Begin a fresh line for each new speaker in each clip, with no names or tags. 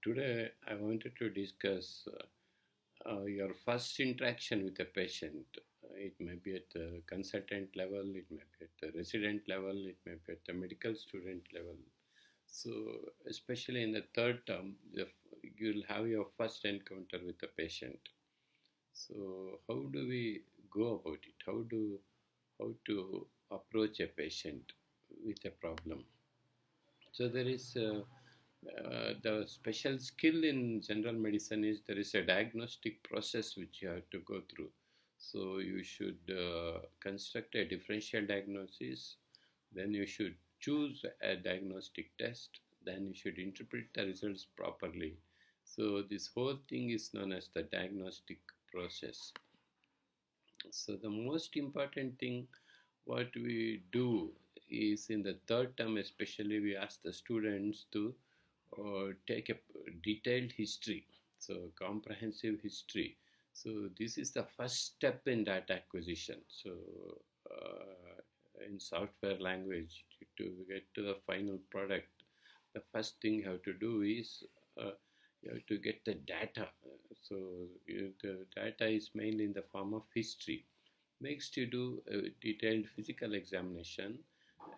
Today, I wanted to discuss your first interaction with a patient. It may be at the consultant level, it may be at the resident level, it may be at the medical student level. So, especially in the third term, you'll have your first encounter with the patient. So, how do we go about it? How to approach a patient with a problem? So there is the special skill in general medicine is there is a diagnostic process which you have to go through. So you should construct a differential diagnosis, then you should choose a diagnostic test, then you should interpret the results properly. So this whole thing is known as the diagnostic process. So the most important thing what we do is in the third term especially we ask the students to take a detailed history, so comprehensive history. So this is the first step in data acquisition. So in software language, to get to the final product, the first thing you have to do is you have to get the data. So the data is mainly in the form of history. Next, you do a detailed physical examination,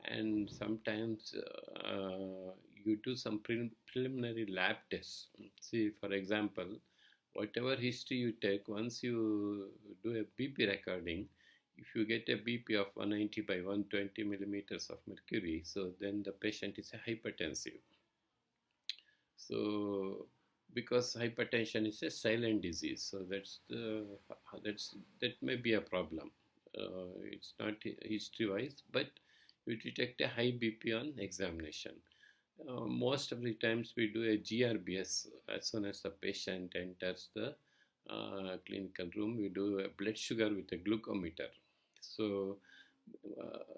and sometimes you do some preliminary lab tests. See, for example, whatever history you take, once you do a BP recording, if you get a BP of 190 by 120 millimeters of mercury, so then the patient is a hypertensive. So because hypertension is a silent disease, so that may be a problem. It's not history wise, but you detect a high BP on examination. Most of the times we do a GRBS as soon as the patient enters the clinical room. We do a blood sugar with a glucometer. So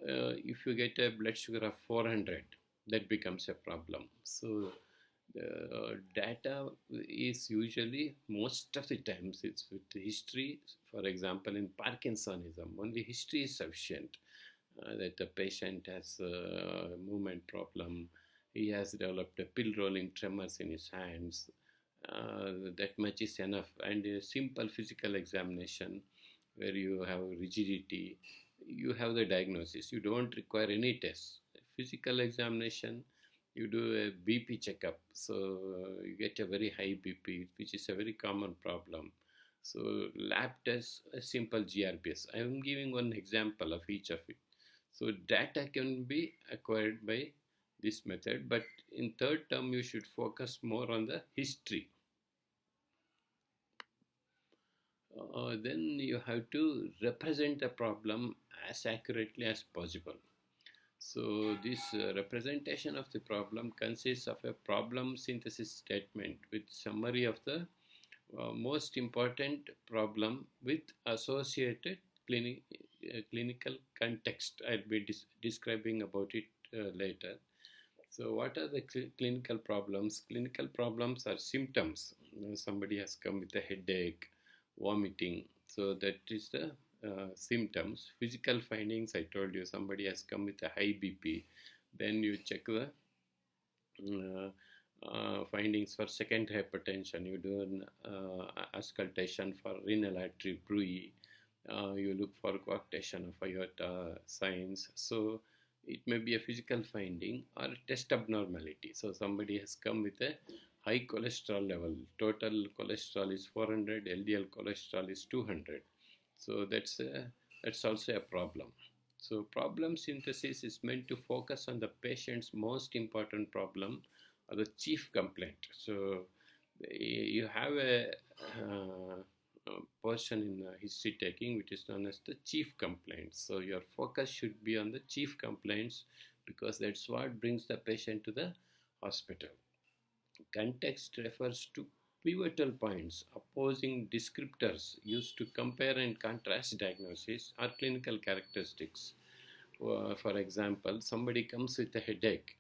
if you get a blood sugar of 400, that becomes a problem. So the data is usually, most of the times it's with history. For example, in Parkinsonism, only history is sufficient. That the patient has a movement problem, he has developed a pill rolling tremors in his hands, that much is enough. And a simple physical examination where you have rigidity, you have the diagnosis. You don't require any tests. Physical examination, you do a BP checkup, so you get a very high BP, which is a very common problem. So lab tests, a simple GRBS. I am giving one example of each of it. So data can be acquired by this method, but in third term you should focus more on the history. Then you have to represent the problem as accurately as possible. So this representation of the problem consists of a problem synthesis statement with summary of the most important problem with associated clinical context. I'll be describing about it later. So what are the clinical problems? Clinical problems are symptoms. Somebody has come with a headache, vomiting. So that is the symptoms. Physical findings, I told you, somebody has come with a high BP. Then you check the findings for secondary hypertension. You do an auscultation for renal artery bruit. You look for coarctation of aorta signs. So it may be a physical finding or a test abnormality. So somebody has come with a high cholesterol level. Total cholesterol is 400, LDL cholesterol is 200. So that's also a problem. So problem synthesis is meant to focus on the patient's most important problem or the chief complaint. So you have a portion in history taking which is known as the chief complaints. So your focus should be on the chief complaints because that's what brings the patient to the hospital. Context refers to pivotal points, opposing descriptors used to compare and contrast diagnosis or clinical characteristics. For example, somebody comes with a headache.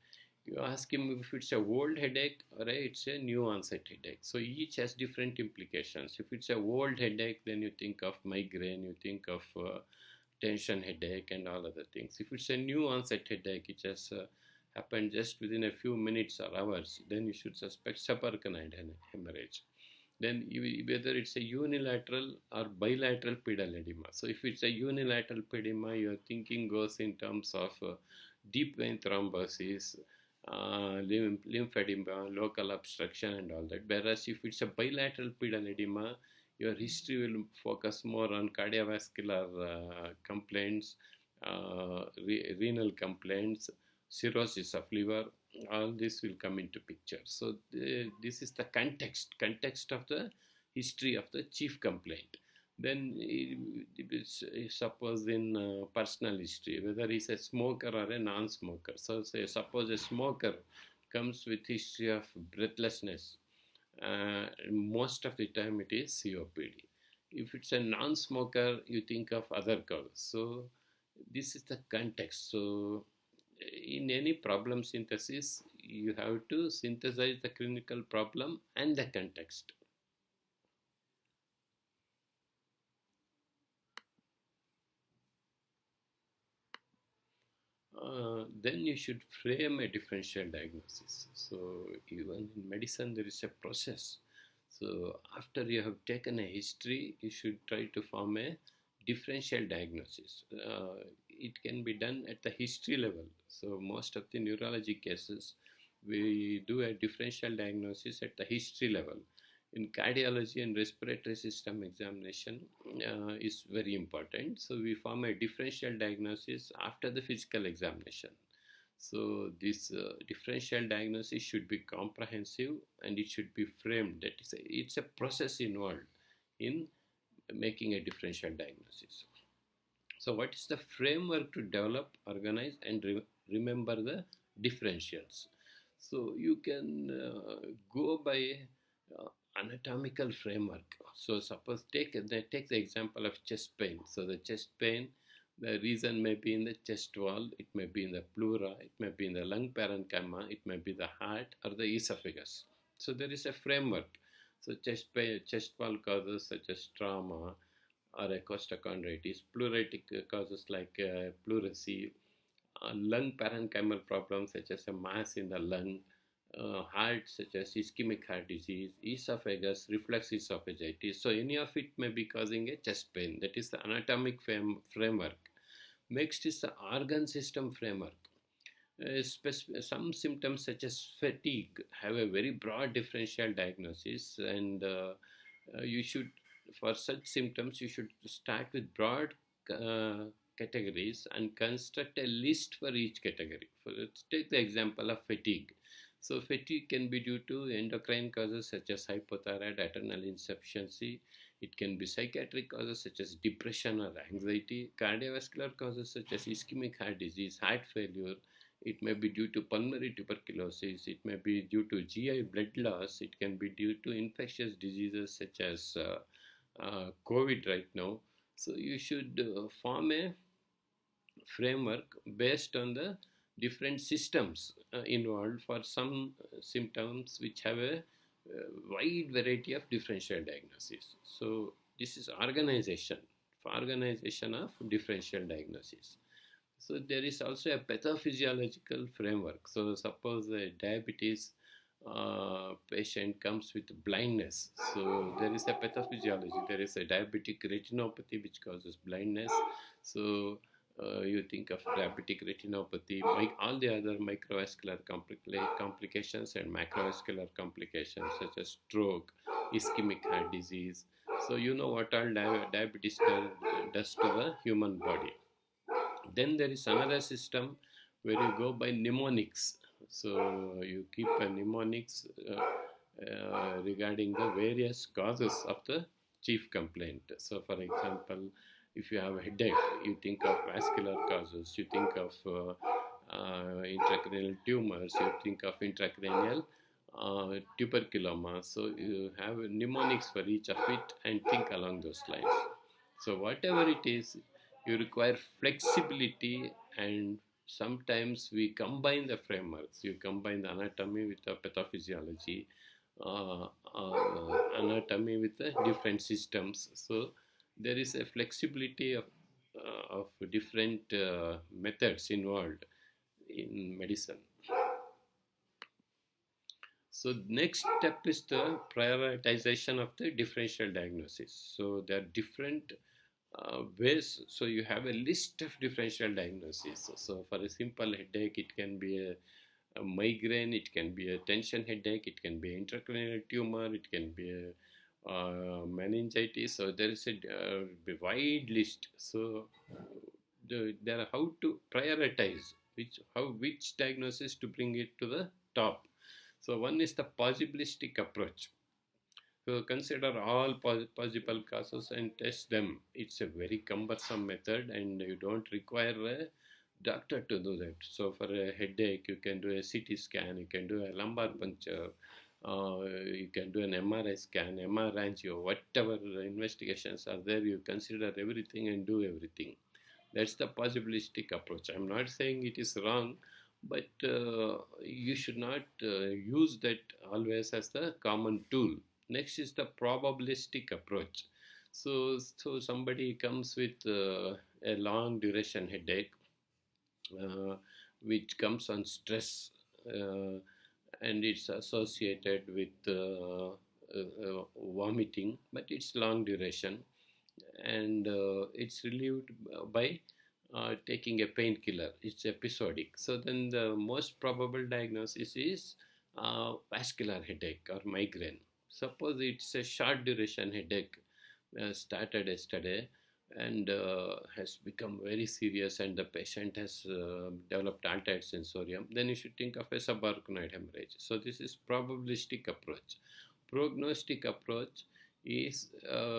You ask him if it's a old headache or it's a new onset headache. So each has different implications. If it's a old headache, then you think of migraine, you think of tension headache and all other things. If it's a new onset headache, it happened just within a few minutes or hours, then you should suspect subarachnoid hemorrhage. Then whether it's a unilateral or bilateral pedal edema. So if it's a unilateral edema, your thinking goes in terms of deep vein thrombosis, lymph edema, local obstruction and all that. Whereas if it's a bilateral pedal edema, your history will focus more on cardiovascular complaints, renal complaints, cirrhosis of liver. All this will come into picture. So this is the context of the history of the chief complaint. Then suppose in personal history, whether he's a smoker or a non-smoker. So say suppose a smoker comes with history of breathlessness, most of the time it is COPD. If it's a non-smoker, you think of other causes. So this is the context. So in any problem synthesis, you have to synthesize the clinical problem and the context. Then you should frame a differential diagnosis. So even in medicine, there is a process. So after you have taken a history, you should try to form a differential diagnosis. It can be done at the history level. So most of the neurology cases, we do a differential diagnosis at the history level. In cardiology and respiratory system examination is very important. So we form a differential diagnosis after the physical examination. So this differential diagnosis should be comprehensive and it should be framed. That is, it's a process involved in making a differential diagnosis. So what is the framework to develop, organize and remember the differentials? So you can go by anatomical framework. So suppose take the example of chest pain. So the chest pain, the reason may be in the chest wall, it may be in the pleura, it may be in the lung parenchyma, it may be the heart or the esophagus. So there is a framework. So chest pain, chest wall causes such as trauma or a costochondritis, pleuritic causes like pleurisy, lung parenchymal problems such as a mass in the lung, heart such as ischemic heart disease, esophagus, reflux esophagitis. So any of it may be causing a chest pain. That is the anatomic framework. Next is the organ system framework. Some symptoms such as fatigue have a very broad differential diagnosis, and you should, for such symptoms, you should start with broad categories and construct a list for each category. Let's take the example of fatigue. So fatigue can be due to endocrine causes such as hypothyroid, adrenal insufficiency. It can be psychiatric causes such as depression or anxiety, cardiovascular causes such as ischemic heart disease, heart failure. It may be due to pulmonary tuberculosis. It may be due to GI blood loss. It can be due to infectious diseases such as COVID right now. So you should form a framework based on the different systems involved for some symptoms which have a wide variety of differential diagnosis. So this is organization of differential diagnosis. So there is also a pathophysiological framework. So suppose a diabetes patient comes with blindness. So there is a pathophysiology. There is a diabetic retinopathy which causes blindness. So you think of diabetic retinopathy, all the other microvascular complications and macrovascular complications such as stroke, ischemic heart disease. So you know what all diabetes does to the human body. Then there is another system where you go by mnemonics. So you keep a mnemonics regarding the various causes of the chief complaint. So for example, if you have a headache, you think of vascular causes, you think of intracranial tumors, you think of intracranial tuberculoma. So you have mnemonics for each of it and think along those lines. So whatever it is, you require flexibility, and sometimes we combine the frameworks. You combine the anatomy with the pathophysiology, anatomy with the different systems. So there is a flexibility of different methods involved in medicine. So next step is the prioritization of the differential diagnosis. So there are different ways. So you have a list of differential diagnoses. So for a simple headache, it can be a migraine, it can be a tension headache, it can be intracranial tumor, it can be a meningitis. So there is a wide list. So there are how to prioritize which diagnosis to bring it to the top. So one is the possibilistic approach. So consider all possible causes and test them. It's a very cumbersome method and you don't require a doctor to do that. So for a headache, you can do a CT scan, you can do a lumbar puncture, you can do an MRI scan, MR angio, whatever investigations are there, you consider everything and do everything. That's the possibilistic approach. I'm not saying it is wrong, but you should not use that always as the common tool. Next is the probabilistic approach. So somebody comes with a long duration headache, uh, which comes on stress, and it's associated with vomiting, but it's long duration, and it's relieved by taking a painkiller. It's episodic. So then the most probable diagnosis is vascular headache or migraine. Suppose it's a short duration headache, started yesterday and has become very serious, and the patient has developed altered sensorium, then you should think of a subarachnoid hemorrhage. So this is probabilistic approach. Prognostic approach is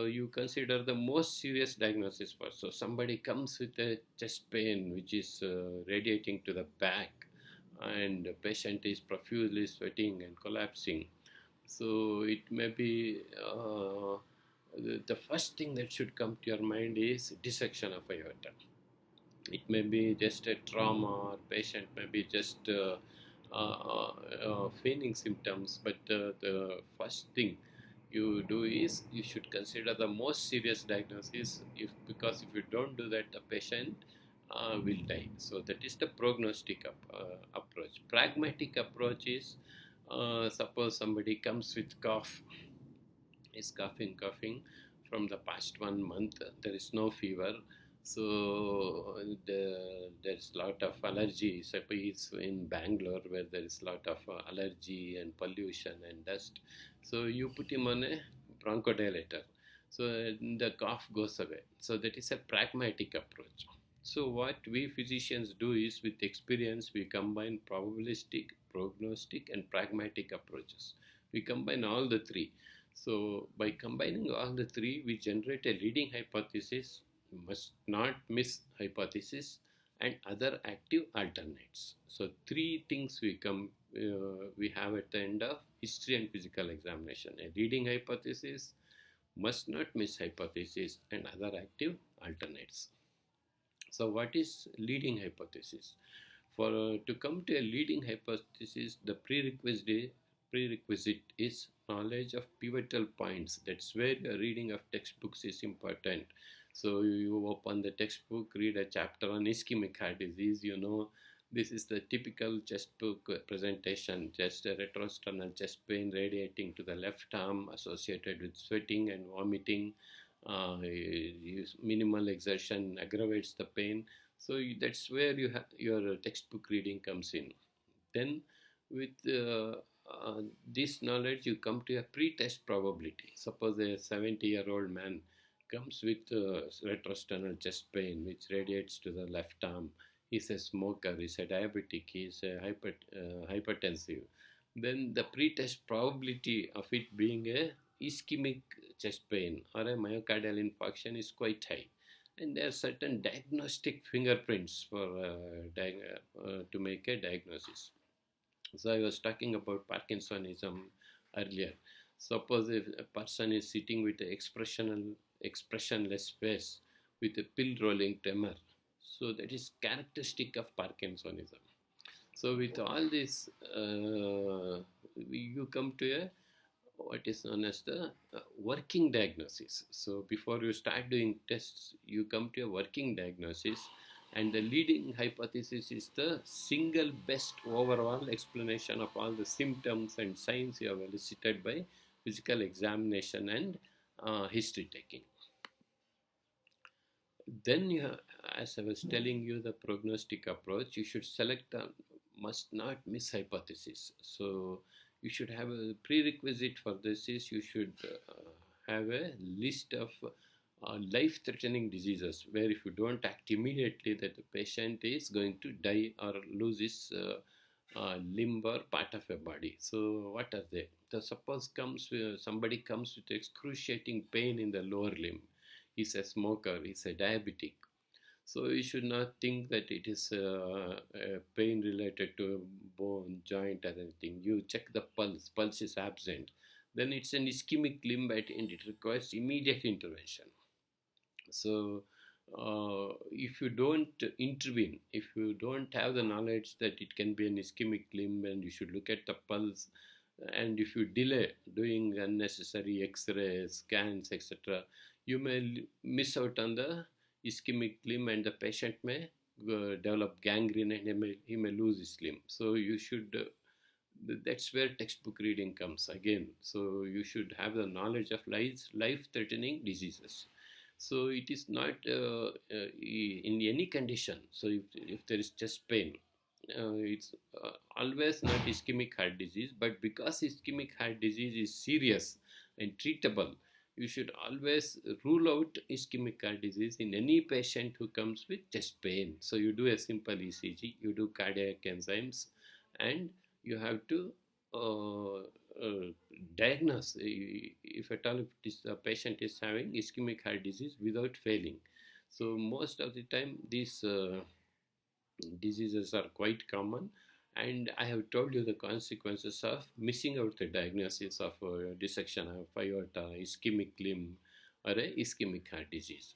you consider the most serious diagnosis first. So somebody comes with a chest pain which is radiating to the back, and the patient is profusely sweating and collapsing. So it may be the first thing that should come to your mind is dissection of aorta. It may be just a trauma, or patient may be just feigning symptoms, but the first thing you do is you should consider the most serious diagnosis, because if you don't do that, the patient will die. So that is the prognostic approach. Pragmatic approach is, suppose somebody comes with cough, is coughing from the past 1 month. There is no fever. So there's lot of allergy. Suppose in Bangalore, where there is lot of allergy and pollution and dust. So you put him on a bronchodilator. So the cough goes away. So that is a pragmatic approach. So what we physicians do is, with experience, we combine probabilistic, prognostic, and pragmatic approaches. We combine all the three. So by combining all the three, we generate a leading hypothesis, must not miss hypothesis, and other active alternates. So three things we have at the end of history and physical examination: a leading hypothesis, must not miss hypothesis, and other active alternates. So what is leading hypothesis? For to come to a leading hypothesis, the prerequisite is knowledge of pivotal points. That's where the reading of textbooks is important. So you open the textbook, read a chapter on ischemic heart disease. You know, this is the typical textbook presentation: just a retrosternal chest pain radiating to the left arm, associated with sweating and vomiting. Minimal exertion aggravates the pain. So that's where your textbook reading comes in. Then with this knowledge, you come to a pre-test probability. Suppose a 70-year-old man comes with retrosternal chest pain which radiates to the left arm. He's a smoker, he's a diabetic, he's a hypertensive. Then the pre-test probability of it being a ischemic chest pain or a myocardial infarction is quite high. And there are certain diagnostic fingerprints for to make a diagnosis. So I was talking about Parkinsonism earlier. Suppose if a person is sitting with an expressionless face with a pill rolling tremor, so that is characteristic of Parkinsonism. So with all this, you come to a what is known as the working diagnosis. So before you start doing tests, you come to a working diagnosis. And the leading hypothesis is the single best overall explanation of all the symptoms and signs you have elicited by physical examination and history taking. Then you have, as I was telling you, the prognostic approach, you should select the must not miss hypothesis. So you should have a prerequisite for this is you should have a list of life-threatening diseases where if you don't act immediately that the patient is going to die or lose his limb or part of a body. So what are they? So suppose somebody comes with excruciating pain in the lower limb. He's a smoker, he's a diabetic. So you should not think that it is a pain related to a bone, joint or anything. You check the pulse, pulse is absent. Then it's an ischemic limb and it requires immediate intervention. So if you don't intervene, if you don't have the knowledge that it can be an ischemic limb and you should look at the pulse, and if you delay doing unnecessary x-rays, scans, etc., you may miss out on the ischemic limb and the patient may develop gangrene and he may lose his limb. So you should that's where textbook reading comes again. So you should have the knowledge of life-threatening diseases. So it is not in any condition. So if there is chest pain, it's always not ischemic heart disease. But because ischemic heart disease is serious and treatable, you should always rule out ischemic heart disease in any patient who comes with chest pain. So you do a simple ECG, you do cardiac enzymes, and you have to diagnose if at all if the patient is having ischemic heart disease without failing. So most of the time these diseases are quite common, and I have told you the consequences of missing out the diagnosis of dissection of aorta, ischemic limb, or a ischemic heart disease.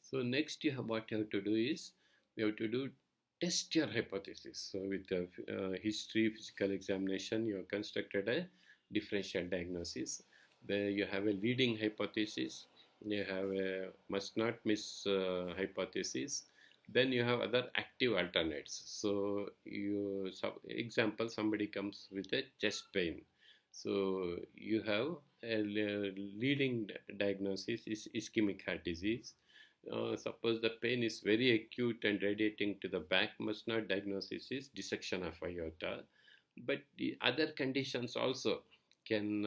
So next what you have to do is you have to do test your hypothesis. So with the history, physical examination, you have constructed a differential diagnosis. There you have a leading hypothesis, you have a must not miss hypothesis, then you have other active alternates. So example, somebody comes with a chest pain. So you have a leading diagnosis is ischemic heart disease. Suppose the pain is very acute and radiating to the back, must not diagnosis is dissection of aorta. But the other conditions also can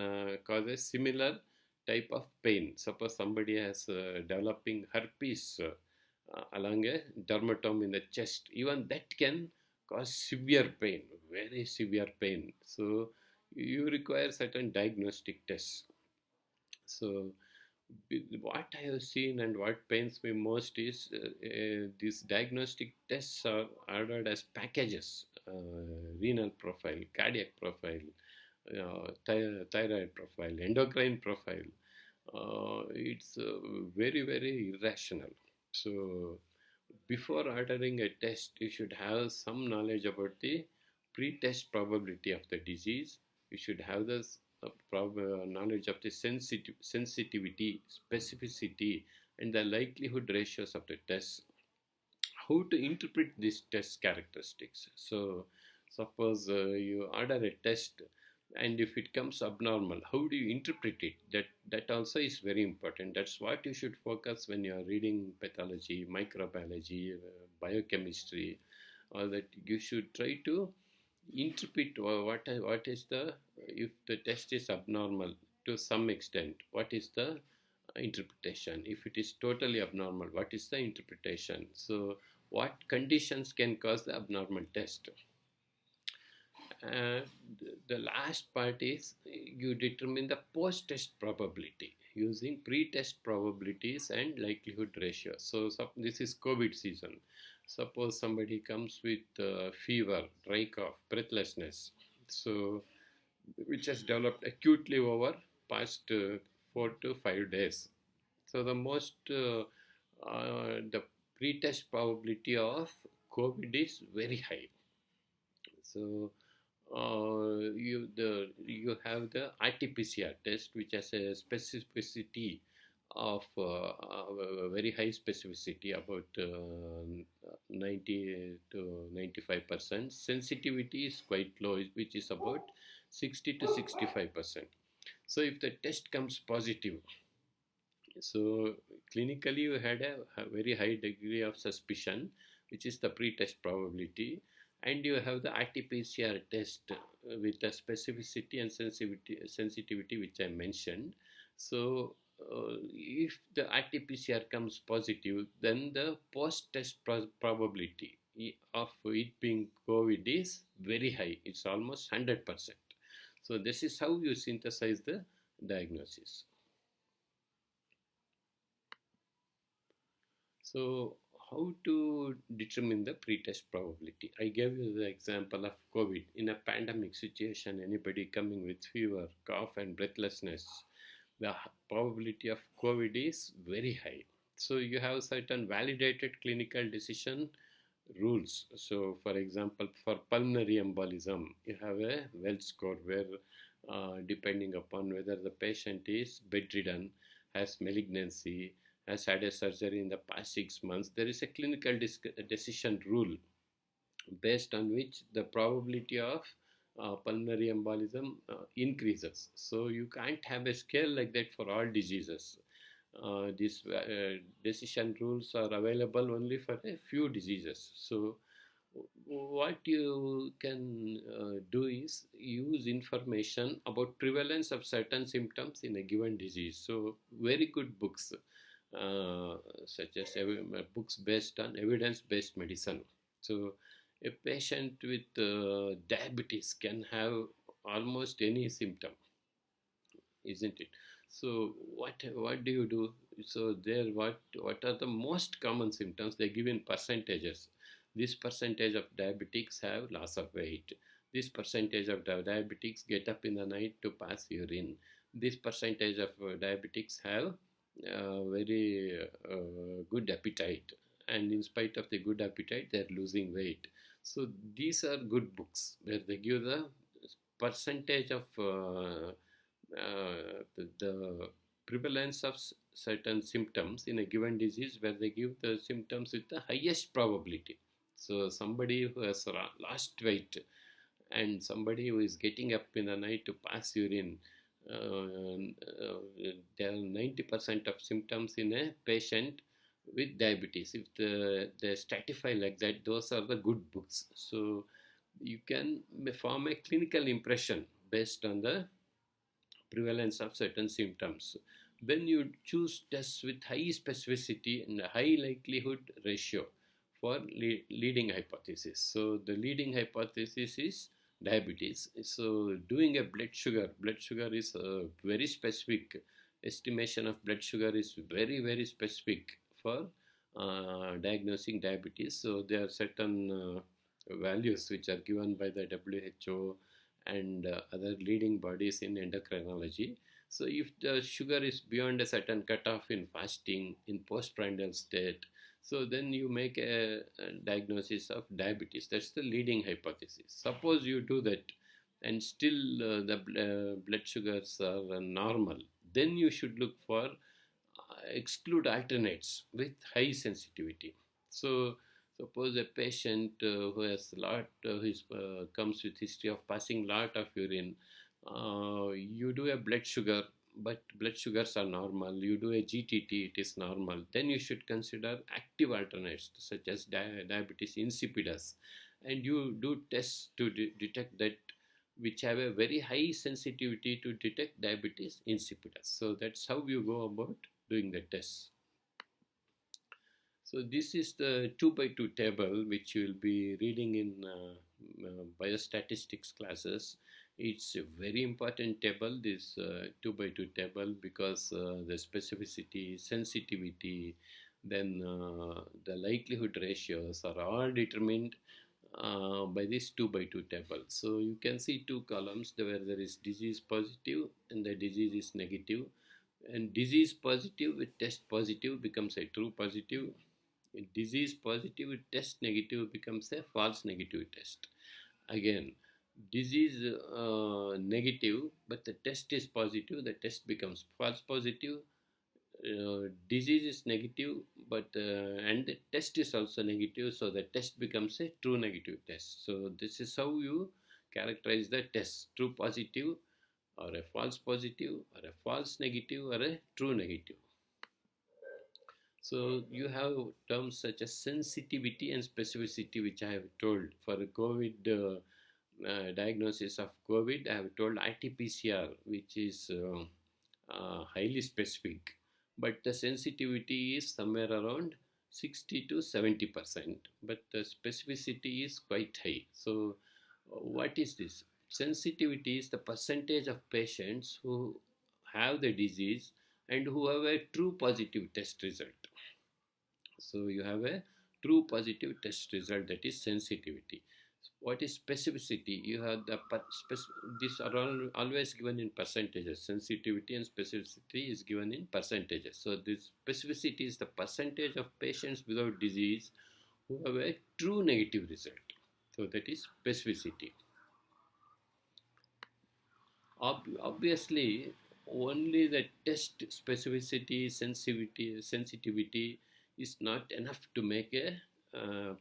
cause a similar type of pain. Suppose somebody has developing herpes along a dermatome in the chest, even that can cause severe pain, very severe pain. So you require certain diagnostic tests. So what I have seen and what pains me most is these diagnostic tests are ordered as packages, renal profile, cardiac profile, thyroid profile, endocrine profile. It's very, very irrational. So before ordering a test, you should have some knowledge about the pre-test probability of the disease. You should have the knowledge of the sensitivity, specificity, and the likelihood ratios of the test. How to interpret these test characteristics? So suppose you order a test and if it comes abnormal, how do you interpret it? That also is very important. That's what you should focus when you are reading pathology, microbiology, biochemistry, or that you should try to interpret what is the, if the test is abnormal to some extent, what is the interpretation? If it is totally abnormal, what is the interpretation? So what conditions can cause the abnormal test? And the last part is you determine the post-test probability using pre-test probabilities and likelihood ratios. So this is COVID season. Suppose somebody comes with fever, dry cough, breathlessness, so which has developed acutely over past 4 to 5 days. So the pre-test probability of COVID is very high. So you have the RT-PCR test, which has a specificity of very high specificity, about 90 to 95%. Sensitivity is quite low, which is about 60 to 65%. So if the test comes positive, so clinically you had a very high degree of suspicion, which is the pre-test probability, and you have the RT-PCR test with the specificity and sensitivity which I mentioned. So if the RT-PCR comes positive, then the post-test probability of it being COVID is very high. It's almost 100%. So this is how you synthesize the diagnosis. So, how to determine the pretest probability? I gave you the example of COVID. In a pandemic situation, anybody coming with fever, cough, and breathlessness, the probability of COVID is very high. So, you have certain validated clinical decision rules. So, for example, for pulmonary embolism, you have a well score where, depending upon whether the patient is bedridden, has malignancy, has had a surgery in the past 6 months, there is a clinical decision rule based on which the probability of pulmonary embolism increases. So you can't have a scale like that for all diseases. These decision rules are available only for a few diseases. So what you can do is use information about prevalence of certain symptoms in a given disease. So very good books such as books based on evidence-based medicine. So a patient with diabetes can have almost any symptom, isn't it? So what do you do? So there, what are the most common symptoms? They give in percentages. This percentage of diabetics have loss of weight. This percentage of diabetics get up in the night to pass urine. This percentage of diabetics have very good appetite, and in spite of the good appetite, they are losing weight. So these are good books where they give the percentage of the prevalence of certain symptoms in a given disease, where they give the symptoms with the highest probability. So somebody who has lost weight and somebody who is getting up in the night to pass urine, there are 90% of symptoms in a patient with diabetes. If they stratify like that, those are the good books. So you can form a clinical impression based on the prevalence of certain symptoms. When you choose tests with high specificity and a high likelihood ratio for leading hypothesis. So the leading hypothesis is diabetes. So doing a blood sugar is a very specific estimation of blood sugar is very specific for diagnosing diabetes. So there are certain values which are given by the WHO and other leading bodies in endocrinology. So if the sugar is beyond a certain cutoff in fasting, in postprandial state, so then you make a diagnosis of diabetes. That's the leading hypothesis. Suppose you do that and still the blood sugars are normal, then you should look for exclude alternates with high sensitivity. So suppose a patient who has comes with history of passing lot of urine, you do a blood sugar, but blood sugars are normal. You do a GTT, it is normal. Then you should consider active alternates such as diabetes insipidus, and you do tests to detect that, which have a very high sensitivity to detect diabetes insipidus. So that's how you go about doing the tests. So this is the 2 by 2 table which you will be reading in biostatistics classes. It's a very important table, this 2 by 2 table, because the specificity, sensitivity, then the likelihood ratios are all determined by this 2 by 2 table. So you can see two columns where there is disease positive and the disease is negative. And disease positive with test positive becomes a true positive. Disease positive with test negative becomes a false negative test. Again, disease negative but the test is positive, the test becomes false positive. disease is negative, but and the test is also negative, so the test becomes a true negative test. So this is how you characterize the test: true positive, or a false positive, or a false negative, or a true negative. So you have terms such as sensitivity and specificity, which I have told for COVID diagnosis of COVID. I have told RT-PCR, which is highly specific, but the sensitivity is somewhere around 60 to 70%, but the specificity is quite high. So what is this? Sensitivity is the percentage of patients who have the disease and who have a true positive test result. So you have a true positive test result, that is sensitivity. What is specificity? You have the these are always given in percentages. Sensitivity and specificity is given in percentages. So this specificity is the percentage of patients without disease who have a true negative result. So that is specificity. Obviously, only the test specificity, sensitivity is not enough to make a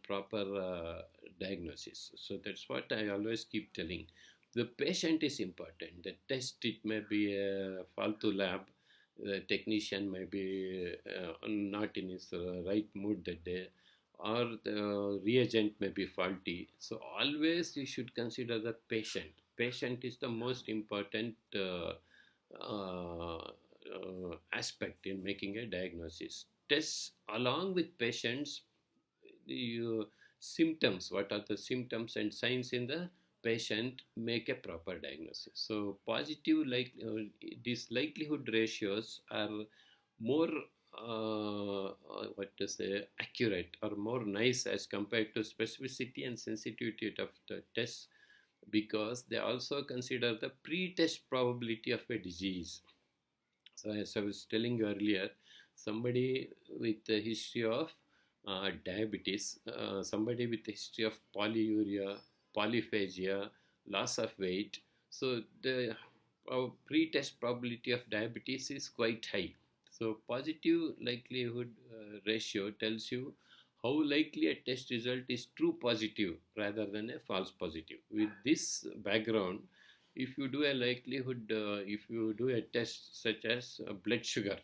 proper diagnosis. So that's what I always keep telling. The patient is important. The test, it may be a faltu lab. The technician may be not in his right mood that day, or the reagent may be faulty. So always you should consider the patient. Patient is the most important aspect in making a diagnosis. Tests along with patients, the symptoms, what are the symptoms and signs in the patient, make a proper diagnosis. So positive, like these likelihood ratios are more what to say, accurate or more nice as compared to specificity and sensitivity of the tests, because they also consider the pre-test probability of a disease. So as I was telling earlier, somebody with a history of diabetes, somebody with a history of polyuria, polyphagia, loss of weight, so the pre-test probability of diabetes is quite high. So positive likelihood ratio tells you how likely a test result is true positive rather than a false positive. With this background, if you do a likelihood, if you do a test such as blood sugar,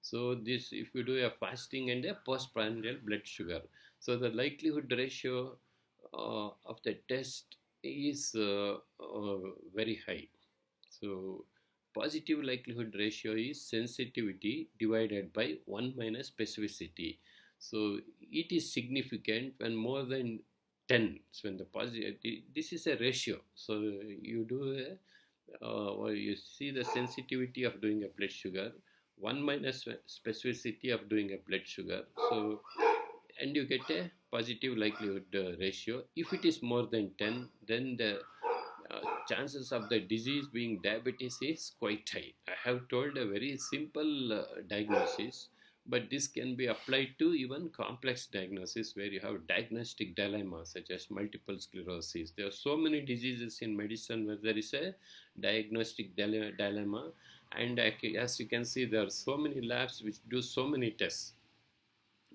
so this, if you do a fasting and a postprandial blood sugar, so the likelihood ratio of the test is very high. So positive likelihood ratio is sensitivity divided by 1 minus specificity. So it is significant when more than 10. So when the positive, this is a ratio. So you do a, or you see the sensitivity of doing a blood sugar, 1 minus specificity of doing a blood sugar. So and you get a positive likelihood ratio. If it is more than 10, then the chances of the disease being diabetes is quite high. I have told a very simple diagnosis, but this can be applied to even complex diagnosis where you have diagnostic dilemma such as multiple sclerosis. There are so many diseases in medicine where there is a diagnostic dilemma, and as you can see, there are so many labs which do so many tests.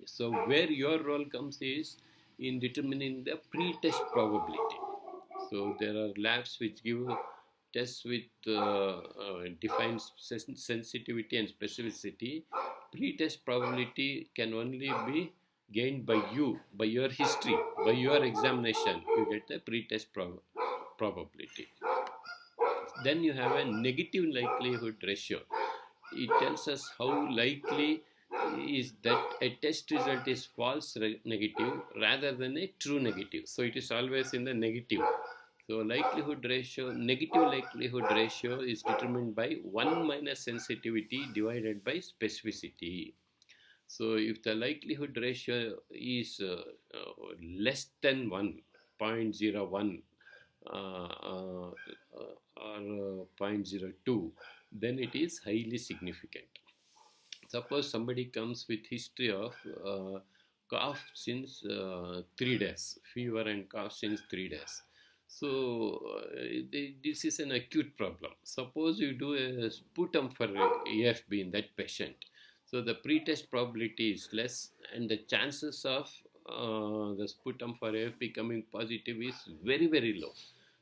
So where your role comes is in determining the pre-test probability. So there are labs which give tests with defined sensitivity and specificity. Pre-test probability can only be gained by you, by your history, by your examination. You get the pre-test probability. Then you have a negative likelihood ratio. It tells us how likely is that a test result is false negative rather than a true negative. So it is always in the negative. So likelihood ratio, negative likelihood ratio is determined by 1 minus sensitivity divided by specificity. So if the likelihood ratio is less than 1.01 or 0.02, then it is highly significant. Suppose somebody comes with history of cough since 3 days, fever and cough since 3 days. So this is an acute problem. Suppose you do a sputum for AFB in that patient. So the pretest probability is less, and the chances of the sputum for AFB coming positive is very, very low.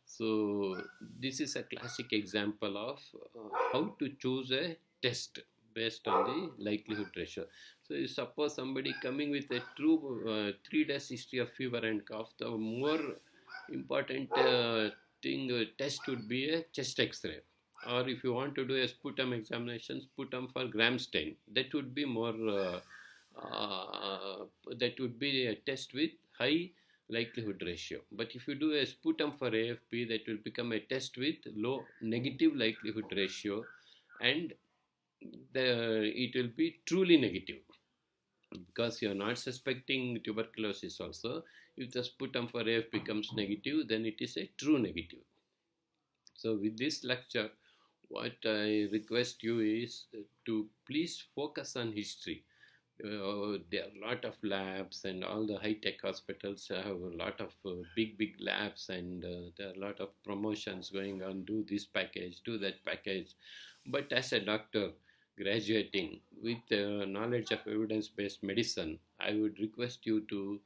So this is a classic example of how to choose a test based on the likelihood ratio. So you suppose somebody coming with a true 3 days history of fever and cough, the more important thing test would be a chest X-ray. Or if you want to do a sputum examination, sputum for gram stain, that would be more. That would be a test with high likelihood ratio. But if you do a sputum for AFP, that will become a test with low negative likelihood ratio, and it will be truly negative because you are not suspecting tuberculosis also. If the sputum for AF becomes negative, then it is a true negative. So with this lecture, what I request you is to please focus on history. There are a lot of labs, and all the high-tech hospitals have a lot of big labs, and there are a lot of promotions going on. Do this package, do that package. But as a doctor graduating with knowledge of evidence-based medicine, I would request you to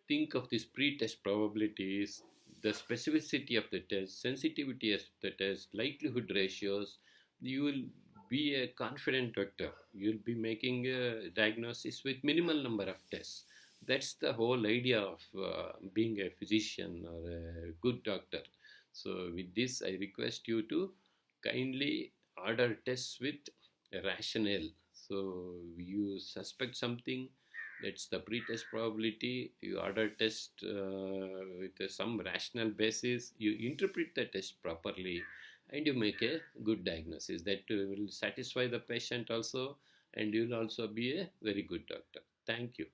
think of these pre-test probabilities, the specificity of the test, sensitivity of the test, likelihood ratios. You will be a confident doctor. You'll be making a diagnosis with minimal number of tests. That's the whole idea of being a physician or a good doctor. So with this, I request you to kindly order tests with a rationale. So you suspect something, that's the pretest probability. You order test with some rational basis. You interpret the test properly, and you make a good diagnosis that will satisfy the patient also, and you'll also be a very good doctor. Thank you.